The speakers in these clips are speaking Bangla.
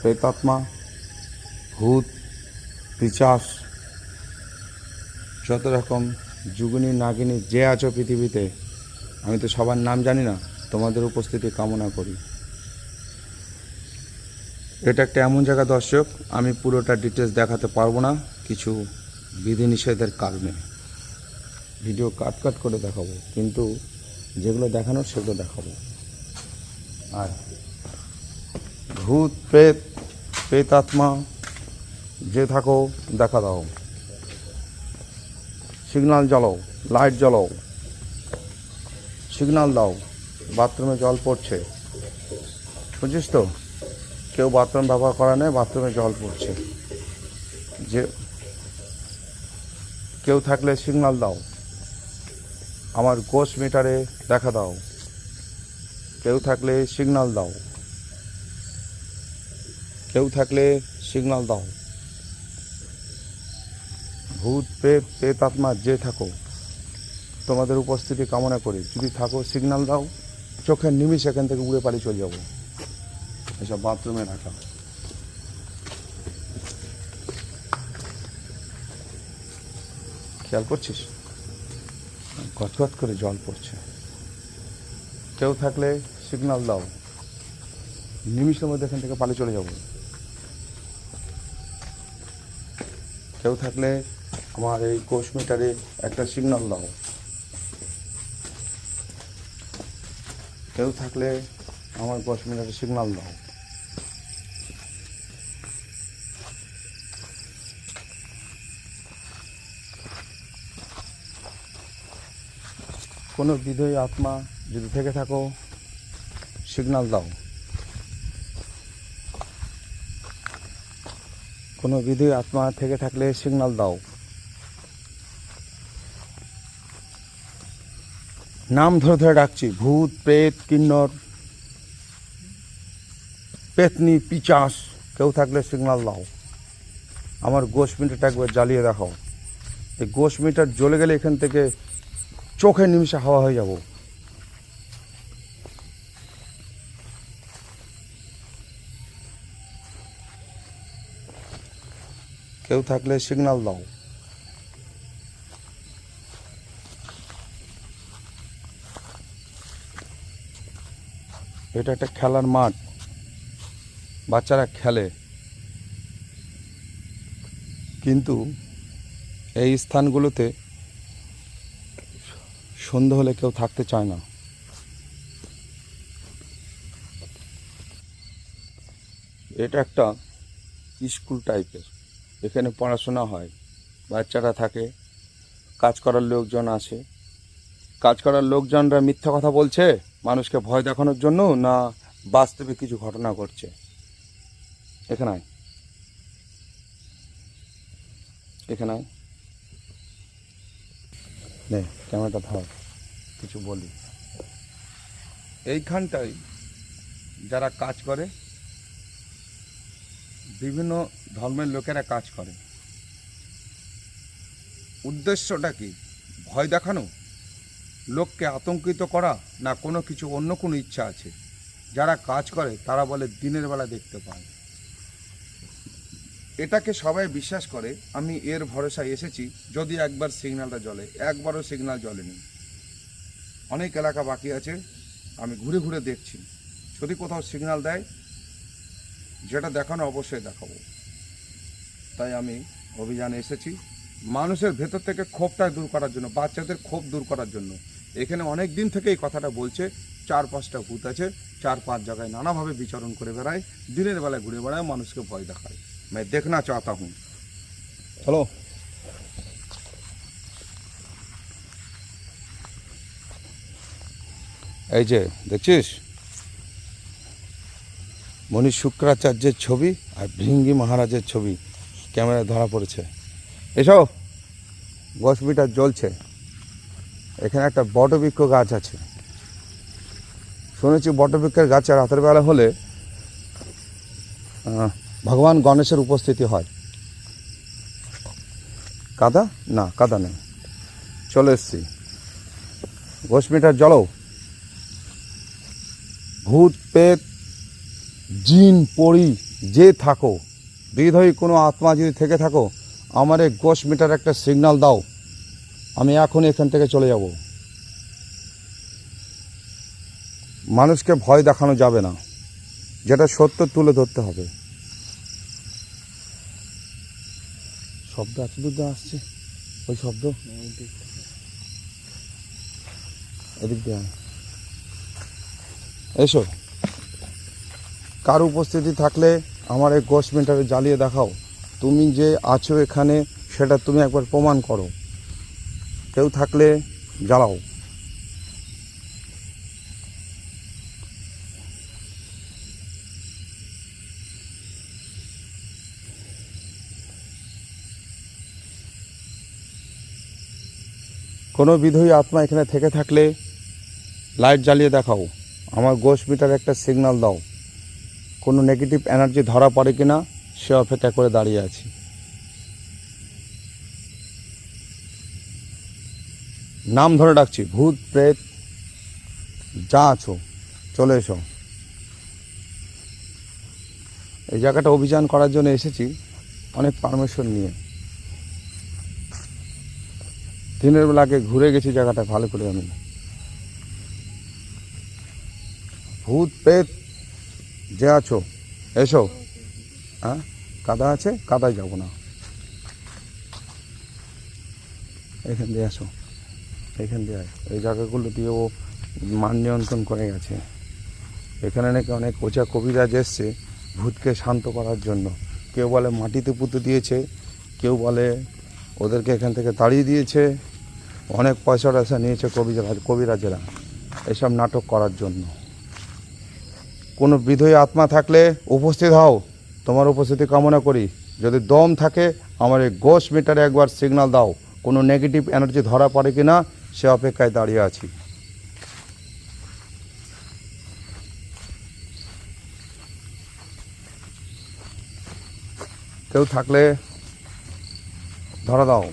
প্রেতাত্মা, ভূত, পিশাচ, যত রকম যুগিনী নাগিনী যে আছো পৃথিবীতে, আমি তো সবার নাম জানি না, তোমাদের উপস্থিতি কামনা করি। এটা একটা এমন জায়গা দর্শক, আমি পুরোটা ডিটেলস দেখাতে পারবো না কিছু বিধিনিষেধের কারণে। ভিডিও কাট করে দেখাবো, কিন্তু যেগুলো দেখানোর সেগুলো দেখাবো। আর ভূত, প্রেত, প্রেতাত্মা যে থাকো দেখা দাও, সিগন্যাল জ্বালাও, লাইট জ্বালাও, সিগন্যাল দাও। বাথরুমে জল পড়ছে, বুঝিস তো? কেউ বাথরুম ব্যবহার করা নেই, বাথরুমে জল পড়ছে, যে কেউ থাকলে সিগন্যাল দাও। আমার গোস মিটারে দেখা দাও, কেউ থাকলে সিগন্যাল দাও, কেউ থাকলে সিগন্যাল দাও। ভূত, প্রেত, প্রেতাত্মা যে থাকো, তোমাদের উপস্থিতি কামনা করি। যদি থাকো সিগন্যাল দাও, চোখের নিমিষ এখান থেকে উড়ে পালিয়ে চলে যাবো। এসব বাথরুমে রাখা, খেয়াল করছিস? গটগট করে জল পড়ছে। কেউ থাকলে সিগন্যাল দাও, নিমিষের মধ্যে এখান থেকে পালিয়ে চলে যাব। কেউ থাকলে আমার এই কোষ মিটারে একটা সিগন্যাল দাও। কেউ থাকলে আমার কোষ মিটারে সিগন্যাল দাও। কোনো বিধেয় আত্মা যদি থেকে থাকো, সিগন্যাল দাও। কোনো বিধেয় আত্মা থেকে থাকলে সিগন্যাল দাও। নাম ধরে ধরে ডাকছি, ভূত, প্রেত, কিন্নর, পেতনি, পিশাচ, কেউ থাকলে সিগন্যাল দাও। আমার গোশ মিটারটা একবার জ্বালিয়ে দেখাও। এই গোশ মিটার জ্বলে গেলে এখান থেকে চোখের নিমিষে হাওয়া হয়ে যাব। কেউ থাকলে সিগন্যাল দাও। এটা একটা খেলার মাঠ, বাচ্চারা খেলে, কিন্তু এই স্থানগুলোতে সন্ধ্যা হলে কেউ থাকতে চায় না। এটা একটা স্কুল টাইপের, এখানে পড়াশোনা হয়, বাচ্চারা থাকে, কাজ করার লোকজন আসে। কাজ করার লোকজনরা মিথ্যা কথা বলছে মানুষকে ভয় দেখানোর জন্য, না বাস্তবে কিছু ঘটনা ঘটছে? এখানে এখানে নে ক্যামেরাটা ধর, কিছু বলি। এইখানটায় যারা কাজ করে, বিভিন্ন ধর্মের লোকেরা কাজ করে। উদ্দেশ্যটা কি? ভয় দেখানো, লোককে আতঙ্কিত করা, না কোনো কিছু অন্য কোনো ইচ্ছা আছে? যারা কাজ করে তারা বলে দিনের বেলা দেখতে পায়। এটাকে সবাই বিশ্বাস করে। আমি এর ভরসায় এসেছি, যদি একবার সিগন্যালটা জ্বলে। একবারও সিগন্যাল জ্বলেনি। অনেক এলাকা বাকি আছে, আমি ঘুরে ঘুরে দেখছি। যদি কোথাও সিগন্যাল দেয়, যেটা দেখানো অবশ্যই দেখাবো। তাই আমি অভিযানে এসেছি মানুষের ভেতর থেকে ক্ষোভটা দূর করার জন্য, বাচ্চাদের ক্ষোভ দূর করার জন্য। এখানে অনেক দিন থেকে এই কথাটা বলছে, 4-5টা ভূত আছে, 4-5 জায়গায় নানাভাবে বিচরণ করে বেড়ায়, দিনের বেলায় ঘুরে বেড়ায়, মানুষকে ভয় দেখায়। मैं देखना चाहता हूँ। চলো। এই যে দেখছিস, মনীষ শুক্রাচার্যের ছবি আর ভৃঙ্গি মহারাজের ছবি ক্যামেরায় ধরা পড়েছে। এসব গোশ মিটার জ্বলছে। এখানে একটা বটবৃক্ষ গাছ আছে, শুনেছি বটবৃক্ষের গাছে রাতের বেলা হলে ভগবান গণেশের উপস্থিতি হয়। কাদা না, কাদা নেই। চলে এসছি, গোশ মিটার জ্বলো। ভূত, প্রেত, জিন, পরি যে থাকো, বিধয়ী কোনো আত্মা যদি থেকে থাকো, আমার এই গোশ মিটার একটা সিগন্যাল দাও, আমি এখনই এখান থেকে চলে যাব। মানুষকে ভয় দেখানো যাবে না, যেটা সত্য তুলে ধরতে হবে। শব্দ এত দূর দিয়ে আসছে, ওই শব্দ এদিক দিয়ে এসো। কার উপস্থিতি থাকলে আমার এই গোশ মিটারে জ্বালিয়ে দেখাও, তুমি যে আছো এখানে সেটা তুমি একবার প্রমাণ করো। কেউ থাকলে জ্বালাও। কোনো বিধয়ী আত্মা এখানে থেকে থাকলে লাইট জ্বালিয়ে দেখাও, আমার গোশ মিটারে একটা সিগন্যাল দাও। কোনো নেগেটিভ এনার্জি ধরা পড়ে কিনা সে অপেক্ষা করে দাঁড়িয়ে আছি। নাম ধরে ডাকছি, ভূত প্রেত যা আছো চলে এসো। এই জায়গাটা অভিযান করার জন্য এসেছি, অনেক পারমিশন নিয়ে। দিনের বেলা আগে ঘুরে গেছি জায়গাটা ভালো করে আমি। ভূত প্রেত যে আছো এসো। হ্যাঁ, কাদা আছে, কাদায় যাব না, এখান দিয়ে আসো, এখান দিয়ে এই জায়গাগুলো দিয়ে ও মান নিয়ন্ত্রণ করে গেছে। এখানে নাকি অনেক ওচা কবিরাজ এসছে ভূতকে শান্ত করার জন্য। কেউ বলে মাটিতে পুঁতে দিয়েছে, কেউ বলে ওদেরকে এখান থেকে তাড়িয়ে দিয়েছে। অনেক পয়সা টয়সা নিয়েছে কবিরাজেরা এসব নাটক করার জন্য। কোনো বিধয়ী আত্মা থাকলে উপস্থিত হও, তোমার উপস্থিতি কামনা করি। যদি দম থাকে আমার এই গোশ মিটারে একবার সিগন্যাল দাও, কোনো নেগেটিভ এনার্জি ধরা পড়ে কি না সে অপেক্ষায় দাঁড়িয়ে আছি। কেউ থাকলে ধরা দাও,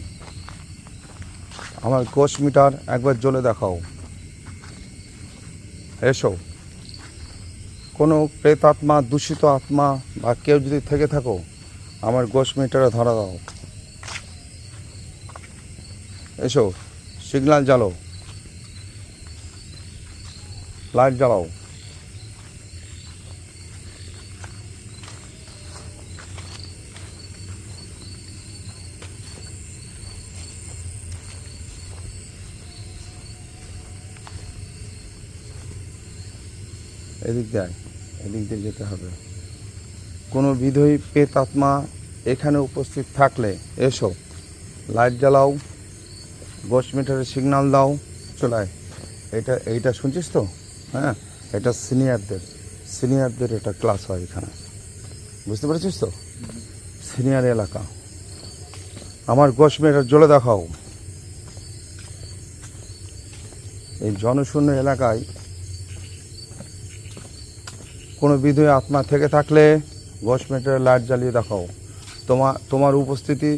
আমার গোশ মিটার একবার জ্বলে দেখাও। এসো। কোনো প্রেতাত্মা, দূষিত আত্মা বা কেউ যদি থেকে থাকো আমার গোশ মিটারে ধরা দাও। এসো, সিগন্যাল জ্বালো, লাইট জ্বালাও। এদিক দিয়ে যেতে হবে। কোনো বিধয়ী প্রেতাত্মা এখানে উপস্থিত থাকলে এসো, লাইট জ্বালাও, গোশ মিটারে সিগন্যাল দাও, চলায়। এইটা শুনছিস তো? হ্যাঁ, এটা সিনিয়রদের এটা ক্লাস হয় এখানে, বুঝতে পেরেছিস তো? সিনিয়র এলাকা। আমার গোশ মিটার জ্বলে দেখাও। এই জনশূন্য এলাকায় কোনো বিধয়ী আত্মা থেকে থাকলে গোশ মিটারে লাইট জ্বালিয়ে দেখাও। তোমার উপস্থিতি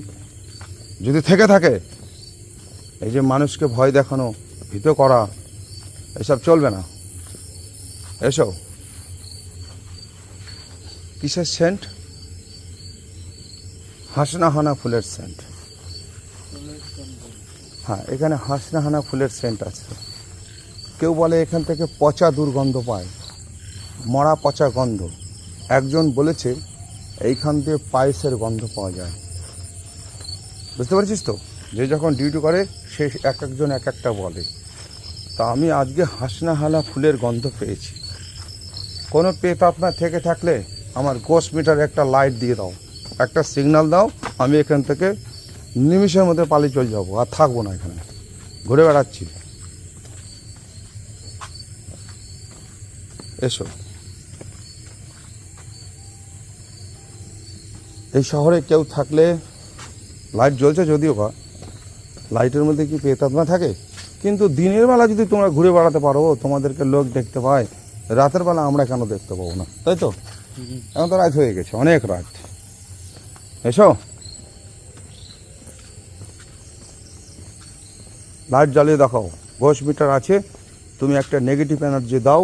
যদি থেকে থাকে, এই যে মানুষকে ভয় দেখানো, ভীত করা, এসব চলবে না। এসো। কিসের সেন্ট? হাসনাহানা ফুলের সেন্ট। হ্যাঁ, এখানে হাসনাহানা ফুলের সেন্ট আছে। কেউ বলে এখান থেকে পচা দুর্গন্ধ পায়, মরা পচা গন্ধ। একজন বলেছে এইখান দিয়ে পায়েসের গন্ধ পাওয়া যায়। বুঝতে পারছিস তো? যে যখন ডিউটি করে সে একজন এক একটা বলে। তা আমি আজকে হাসনাহানা ফুলের গন্ধ পেয়েছি। কোনো প্রেতাত্মা থেকে থাকলে আমার গোশ মিটারে একটা লাইট দিয়ে দাও, একটা সিগন্যাল দাও, আমি এখান থেকে নিমিষের মধ্যে পালিয়ে চলে যাবো, আর থাকবো না এখানে, ঘুরে বেড়াচ্ছি। এসো। এই শহরে কেউ থাকলে, লাইট জ্বলছে যদিও বা, লাইটের মধ্যে কি প্রেতাত্মা থাকে? কিন্তু দিনের বেলা যদি তোমরা ঘুরে বেড়াতে পারো, তোমাদেরকে লোক দেখতে পায়, রাতের বেলা আমরা কেন দেখতে পাবো না? তাই তো? এখন তো রাত হয়ে গেছে, অনেক রাত। এসো, লাইট জ্বালিয়ে দেখাও। গোশ মিটার আছে, তুমি একটা নেগেটিভ এনার্জি দাও,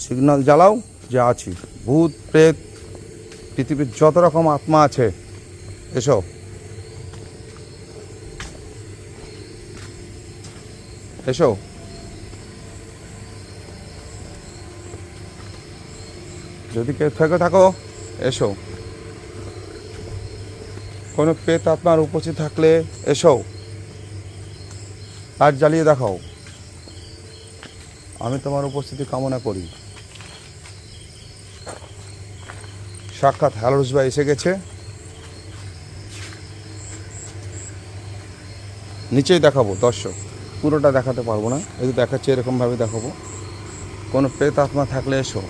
সিগন্যাল জ্বালাও যে আছি। ভূত প্রেত পৃথিবীর যত রকম আত্মা আছে এসো। এসো। যদি কেউ থেকে থাকো এসো। কোনো প্রেত আত্মার উপস্থিত থাকলে এসো, লাইট জ্বালিয়ে দেখাও। আমি তোমার উপস্থিতি কামনা করি। সাক্ষাৎ হালরুস ভাই এসে গেছে। নিচেই দেখাবো দর্শক, পুরোটা দেখাতে পারবো না, এই দেখাচ্ছে এরকমভাবে দেখাবো। কোনো প্রেত আত্মা থাকলে এসো,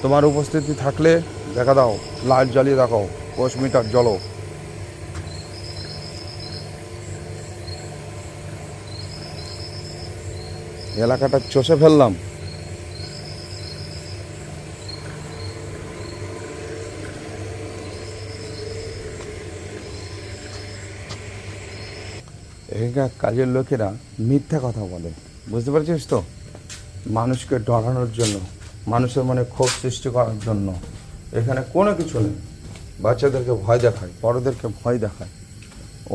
তোমার উপস্থিতি থাকলে দেখা দাও, লাইট জ্বালিয়ে দেখাও, 10 মিটার জ্বলো। এলাকাটা চষে ফেললাম। এখানকার কাজের লোকেরা মিথ্যা কথা বলে, বুঝতে পারছিস তো? মানুষকে ডরানোর জন্য, মানুষের মনে ক্ষোভ সৃষ্টি করার জন্য। এখানে কোনো কিছু নেই। বাচ্চাদেরকে ভয় দেখায়, বড়োদেরকে ভয় দেখায়।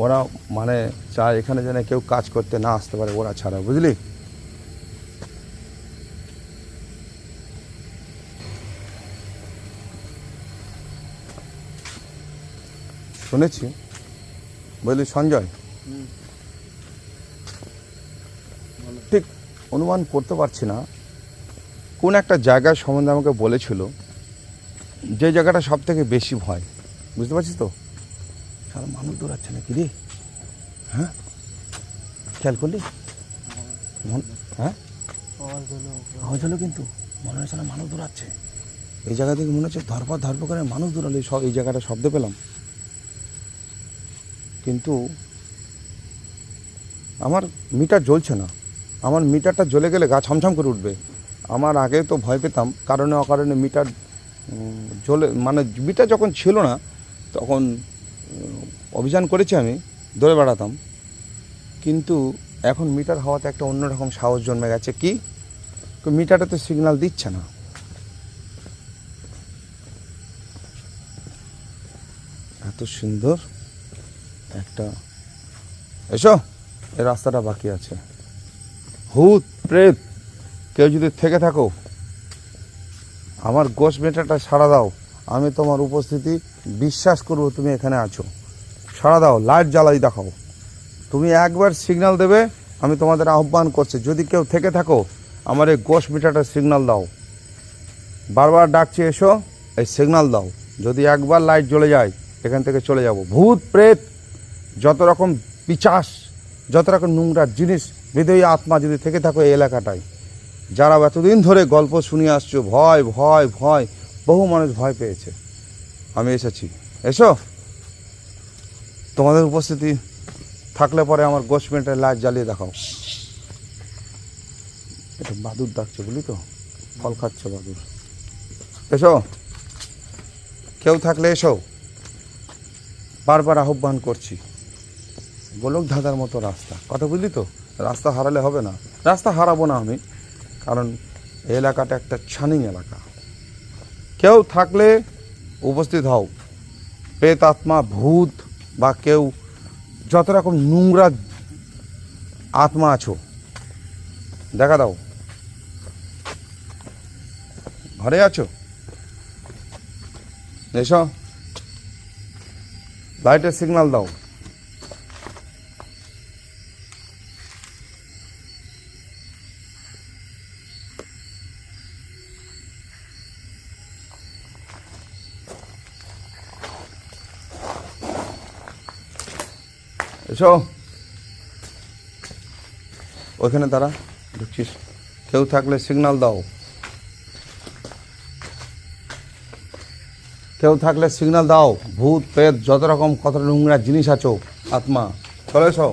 ওরা মানে চায় এখানে যেন কেউ কাজ করতে না আসতে পারে ওরা ছাড়া, বুঝলি? শুনেছি, বুঝলি সঞ্জয়, ঠিক অনুমান করতে পারছি না, কোন একটা জায়গার সম্বন্ধে আমাকে বলেছিল, যে জায়গাটা সব থেকে বেশি ভয়, বুঝতে পারছিস তো? সারা মানুষ দৌড়াচ্ছে নাকি রে? হ্যাঁ, খেয়াল করলি? হ্যাঁ, আওয়াজ হলো কিন্তু মনে হয় সারা মানুষ দৌড়াচ্ছে। এই জায়গা থেকে মনে হচ্ছে ধরপর করে মানুষ দৌড়ালে সব এই জায়গাটা শব্দ পেলাম। কিন্তু আমার মিটার জ্বলছে না। আমার মিটারটা জ্বলে গেলে গা ছমছম করে উঠবে। আমার আগে তো ভয় পেতাম কারণে অকারণে মিটার জ্বলে, মানে মিটার যখন ছিল না তখন অভিযান করেছি, আমি দৌড়ে বেড়াতাম। কিন্তু এখন মিটার হওয়াতে একটা অন্যরকম সাহস জন্মে গেছে। কি, মিটারটা তো সিগন্যাল দিচ্ছে না। এত সুন্দর একটা, এসো, এই রাস্তাটা বাকি আছে। ভূত প্রেত কেউ যদি থেকে থাকো, আমার গোশ মেটারটা সাড়া দাও। আমি তোমার উপস্থিতি বিশ্বাস করব, তুমি এখানে আছো। সাড়া দাও, লাইট জ্বালাই দেখাও। তুমি একবার সিগন্যাল দেবে, আমি তোমাদের আহ্বান করছি। যদি কেউ থেকে থাকো, আমার এই গোশ মিটারটা সিগন্যাল দাও। বারবার ডাকছি, এসো, এই সিগন্যাল দাও। যদি একবার লাইট জ্বলে যায়, এখান থেকে চলে যাব। ভূত প্রেত যত রকম পিচাস, যত রকম নোংরা জিনিস, হৃদয় আত্মা যদি থেকে থাকো এই এলাকাটায়, যারা এতদিন ধরে গল্প শুনিয়ে আসছো, ভয় ভয় ভয়, বহু মানুষ ভয় পেয়েছে, আমি এসেছি। এসো, তোমাদের উপস্থিতি থাকলে পরে আমার গোশ মিটারের লাইট জ্বালিয়ে দেখাও। এটা বাদুর ডাকছে, বুঝলি তো, ফল খাচ্ছে বাদুর। এসো, কেউ থাকলে এসো, বারবার আহ্বান করছি। গোলক ধাঁধার মতো রাস্তা, কথা বুঝলি তো? রাস্তা হারালে হবে না, রাস্তা হারাবো না আমি, কারণ এই এলাকাটা একটা ছানিং এলাকা। কেউ থাকলে উপস্থিত হও। প্রেত আত্মা, ভূত বা কেউ যত রকম নোংরা আত্মা আছো, দেখা দাও। ঘরে আছো, এসো, লাইটের সিগন্যাল দাও। এসো, ওইখানে দাঁড়া, দেখছিস? কেউ থাকলে সিগন্যাল দাও। কেউ থাকলে সিগন্যাল দাও। ভূত প্রেত যত রকম কত নোংরা জিনিস আছো, আত্মা, চলে এসো।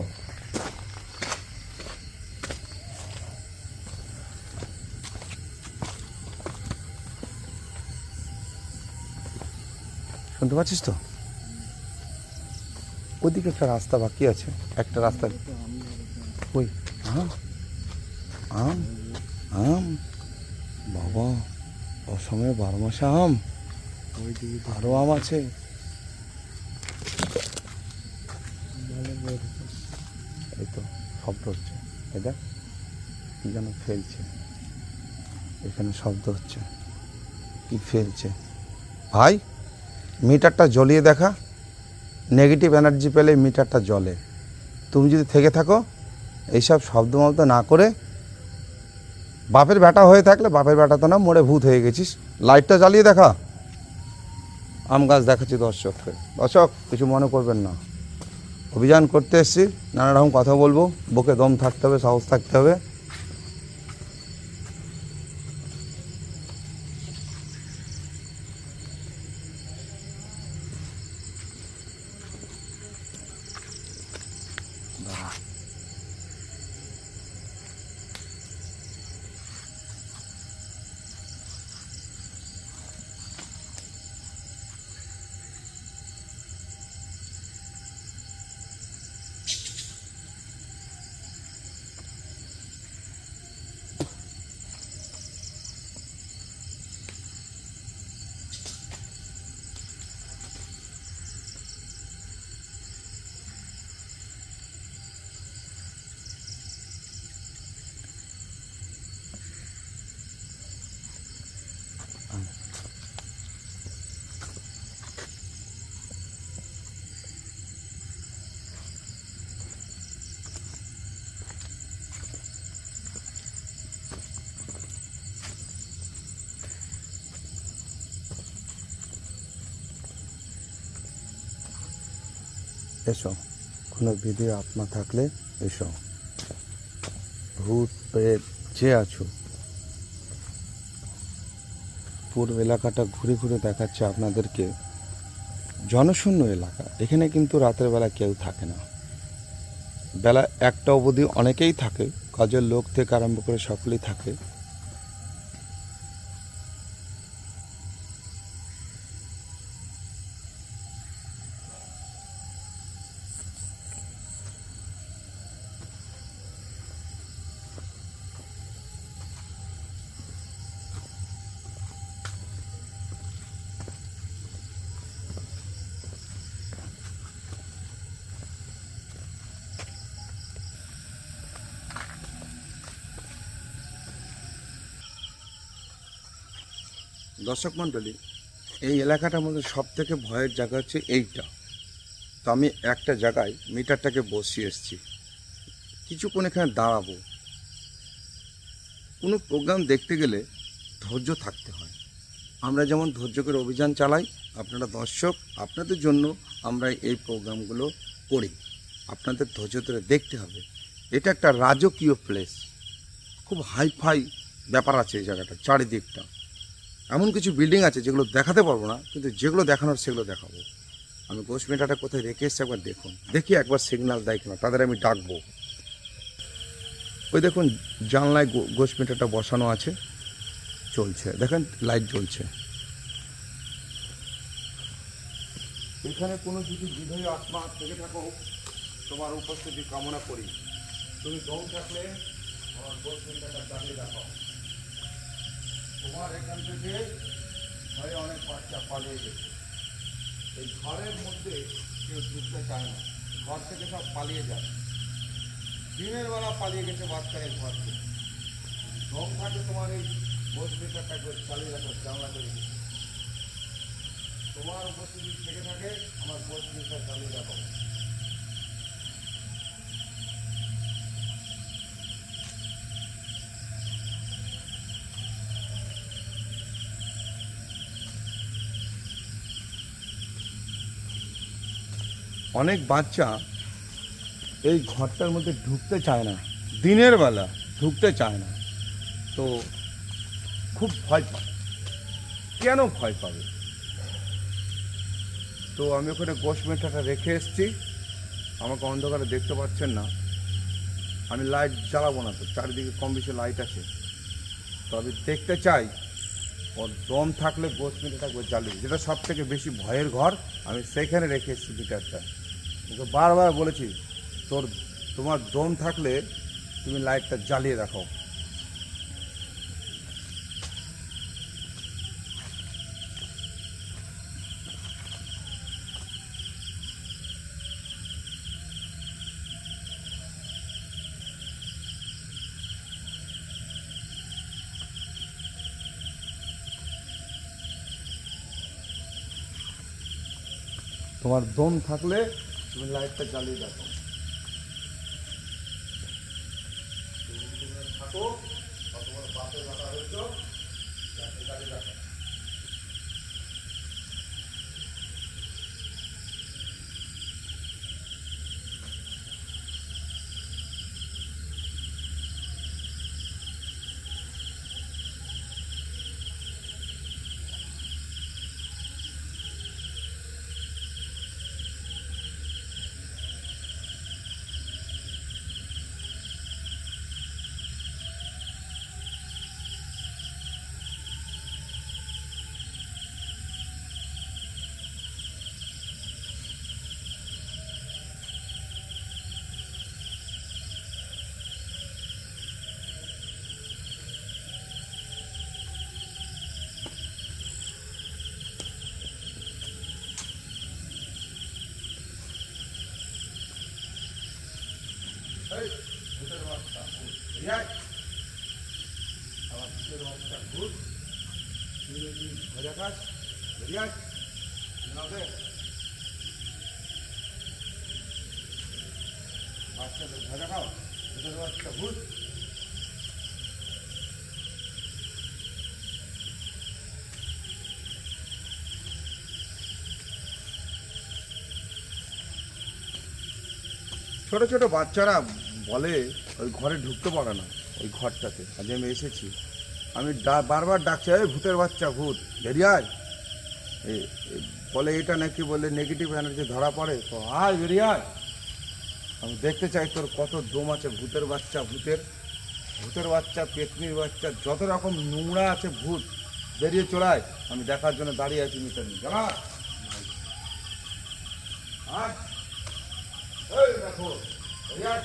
শুনতে পাচ্ছিস তো? ওদিকে একটা রাস্তা বাকি আছে, একটা রাস্তা। ওই আম আম আম, বাবা, অসময়ে 12 মাসে আম। আরও আম আছে। এই তো শব্দ হচ্ছে, এটা কি যেন ফেলছে, এখানে শব্দ হচ্ছে, কি ফেলছে। ভাই মিটারটা জ্বলিয়ে দেখা, নেগেটিভ এনার্জি পেলে মিটারটা জ্বলে। তুমি যদি থেকে থাকো এইসব শব্দ মব্দ না করে, বাপের বেটা হয়ে থাকলে, বাপের বেটা তো না, মোড়ে ভূত হয়ে গেছিস, লাইটটা জ্বালিয়ে দেখা। আম গাছ দেখাচ্ছি দর্শককে। দর্শক কিছু মনে করবেন না, অভিযান করতে এসেছি, নানা রকম কথা বলবো, বুকে দম থাকতে হবে, সাহস থাকতে হবে। এসো, কোনো ভিডিও আত্মা থাকলে এসো, ভূত প্রেত যে আছো। পুরো এলাকাটা ঘুরে ঘুরে দেখাচ্ছে আপনাদেরকে, জনশূন্য এলাকা। এখানে কিন্তু রাতের বেলা কেউ থাকে না, বেলা 1টা অবধি অনেকেই থাকে, কাজের লোক থেকে আরম্ভ করে সকলেই থাকে। দর্শক মণ্ডলী, এই এলাকাটার মধ্যে সব থেকে ভয়ের জায়গা হচ্ছে এইটা। তো আমি একটা জায়গায় মিটারটাকে বসিয়ে এসেছি, কিছুক্ষণ এখানে দাঁড়াবো। কোনো প্রোগ্রাম দেখতে গেলে ধৈর্য থাকতে হয়। আমরা যেমন ধৈর্য করে অভিযান চালাই, আপনারা দর্শক, আপনাদের জন্য আমরা এই প্রোগ্রামগুলো করি। আপনাদের ধৈর্য ধরে দেখতে হবে। এটা একটা রাজকীয় প্লেস, খুব হাইফাই ব্যাপার আছে এই জায়গাটা, চারিদিকটা। এমন কিছু বিল্ডিং আছে যেগুলো দেখাতে পারবো না, কিন্তু যেগুলো দেখানোর সেগুলো দেখাবো। আমি গোশ মিটারটা কোথায় রেখে এসেছি একবার দেখুন, দেখি একবার সিগন্যাল দেয় কিনা, তাদের আমি ডাকবো। ওই দেখুন জানলায় গোশ মিটারটা বসানো আছে, চলছে, দেখেন লাইট জ্বলছে। এখানে কোনো যদি বিধেয় আত্মা থেকে থাকো, তোমার উপস্থিতি কামনা করি। তুমি দম থাকলে আমার গোশ মিটারটা চালিয়ে রাখো। তোমার এখান থেকে ভয়ে অনেক বাচ্চা পালিয়ে গেছে। এই ঘরের মধ্যে কেউ ঢুকতে চায় না, ঘর থেকে সব পালিয়ে যায়। দিনের বেলা পালিয়ে গেছে বাচ্চা এই ঘর থেকে। দম থাকে তোমার এই গোশ মিটারটাকে চালিয়ে রাখো, জানলা করে দিচ্ছে। তোমার উপস্থিতি থেকে থাকে, আমার গোশ মিটার চালিয়ে রাখো। অনেক বাচ্চা এই ঘরটার মধ্যে ঢুকতে চায় না, দিনের বেলা ঢুকতে চায় না। তো খুব ভয় পায়। কেন ভয় পাবে? তো আমি ওখানে গোশ মিটারটা রেখে এসেছি। আমাকে অন্ধকারে দেখতে পাচ্ছেন না, আমি লাইট জ্বালাবো না, তো চারিদিকে কম বেশি লাইট আছে। তো আমি দেখতে চাই, ওর দম থাকলে গোশ মিটারটা জ্বালিয়ে, যেটা সব থেকে বেশি ভয়ের ঘর, আমি সেইখানে রেখে এসেছি মিটারটা। ওকে বারবার বলেছি, তোমার দম থাকলে তুমি লাইটটা জ্বালিয়ে রাখো। তোমার দম থাকলে তুমি লাইটটা জ্বালিয়ে দেখো। থাকো তোমার বাপের কথা হয়েছ জ্বালিয়ে দেখো। এই ভূতের বাচ্চা ভূত রিয়াজ, আমার ভূতের বাচ্চা ভূত তুই ভজা খাস রিয়াজ নাবে বাচ্চাদের ভজা খাও। ভূতের বাচ্চা ভূত ছোট ছোট বাচ্চারা বলে ওই ঘরে ঢুকতে পারে না, ওই ঘরটাতে। আজ আমি এসেছি, আমি বারবার ডাকছি এই ভূতের বাচ্চা ভূত বেরিয়ে আয়। বলে এটা নাকি বলে নেগেটিভ এনার্জি ধরা পড়ে, তো আয় বেরিয়ে আয়। আমি দেখতে চাই তোর কত দম আছে। ভূতের বাচ্চা ভূতের বাচ্চা পেতনির বাচ্চা যত রকম নোংরা আছে ভূত বেরিয়ে চলায়। আমি দেখার জন্য দাঁড়িয়ে আছি মিটার নিয়ে। জানা এই দেখো রিয়াজ,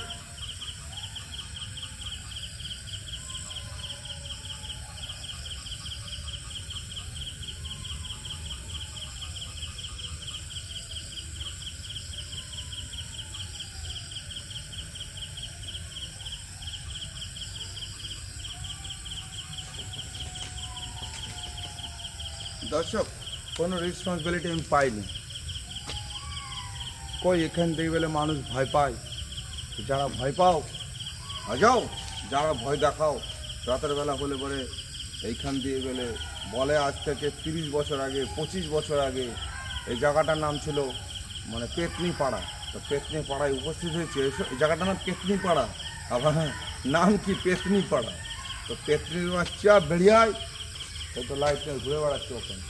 দর্শক কোনো রেসপন্সিবিলিটি আমি পাইনি। কই এখান থেকে বলে মানুষ ভয় পায়। যারা ভয় পাও যাও, যারা ভয় দেখাও রাতের বেলা হলে পরে এইখান দিয়ে গেলে বলে আজ থেকে 30 বছর আগে 25 বছর আগে এই জায়গাটার নাম ছিল মানে পেতনি পাড়া। তো পেতনি পাড়ায় উপস্থিত হয়েছে। এই জায়গাটার নাম পেতনি পাড়া, আবার নাম কি পেতনি পাড়া। তো পেতনির বাচ্চা বেরিয়ায় তো লাইট ঘুরে বেড়াচ্ছে ওখানে।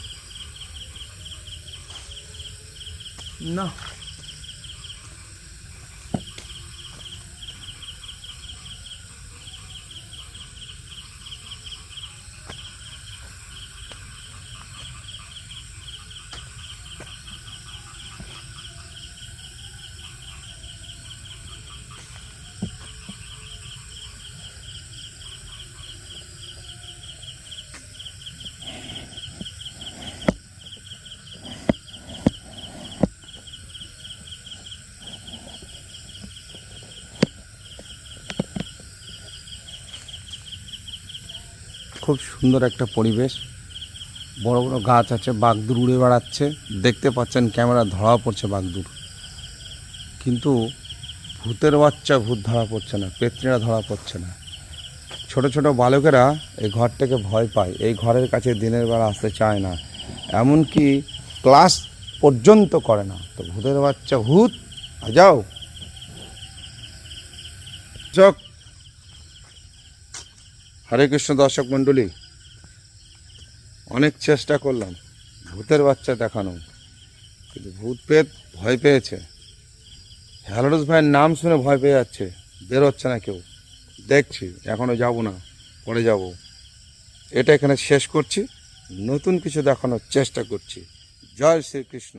না খুব সুন্দর একটা পরিবেশ, বড় বড় গাছ আছে, বাঘদুর উড়ে বেড়াচ্ছে। দেখতে পাচ্ছেন ক্যামেরা ধরা পড়ছে বাঘদুর, কিন্তু ভূতের বাচ্চা ভূত ধরা পড়ছে না, পেতনিরা ধরা পড়ছে না। ছোট ছোট বালকেরা এই ঘরটাকে ভয় পায়, এই ঘরের কাছে দিনের বেলা আসতে চায় না, এমনকি ক্লাস পর্যন্ত করে না। তো ভূতের বাচ্চা ভূত যাও। চক হরে কৃষ্ণ দর্শক মণ্ডলী, অনেক চেষ্টা করলাম ভূতের বাচ্চা দেখানো, কিন্তু ভূত পেত ভয় পেয়েছে। হ্যালোরস ভাইয়ের নাম শুনে ভয় পেয়ে যাচ্ছে, বেরোচ্ছে না কেউ। দেখছি এখনও যাব না, পরে যাব। এটা এখানে শেষ করছি, নতুন কিছু দেখানোর চেষ্টা করছি। জয় শ্রীকৃষ্ণ।